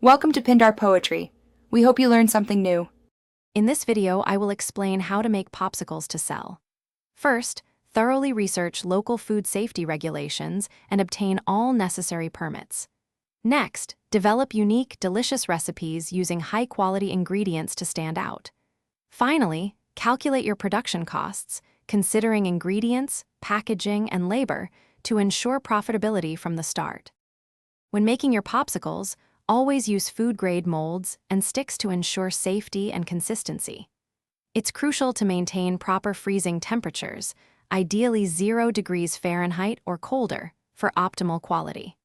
Welcome to Pindar Poetry. We hope you learned something new. In this video, I will explain how to make popsicles to sell. First, thoroughly research local food safety regulations and obtain all necessary permits. Next, develop unique, delicious recipes using high-quality ingredients to stand out. Finally, calculate your production costs, considering ingredients, packaging, and labor to ensure profitability from the start. When making your popsicles, always use food-grade molds and sticks to ensure safety and consistency. It's crucial to maintain proper freezing temperatures, ideally 0 degrees Fahrenheit or colder, for optimal quality.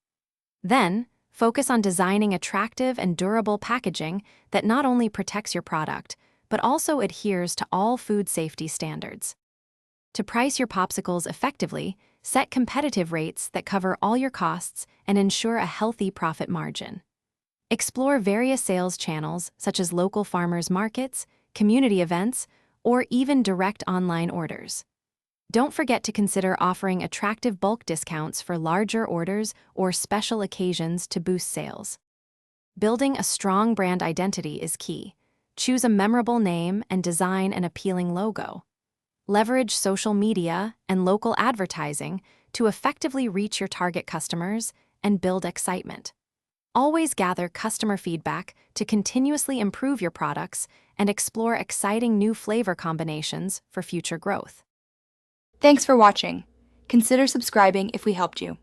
Then, focus on designing attractive and durable packaging that not only protects your product, but also adheres to all food safety standards. To price your popsicles effectively, set competitive rates that cover all your costs and ensure a healthy profit margin. Explore various sales channels such as local farmers markets, community events, or even direct online orders. Don't forget to consider offering attractive bulk discounts for larger orders or special occasions to boost sales. Building a strong brand identity is key. Choose a memorable name and design an appealing logo. Leverage social media and local advertising to effectively reach your target customers and build excitement. Always gather customer feedback to continuously improve your products and explore exciting new flavor combinations for future growth. Thanks for watching. Consider subscribing if we helped you.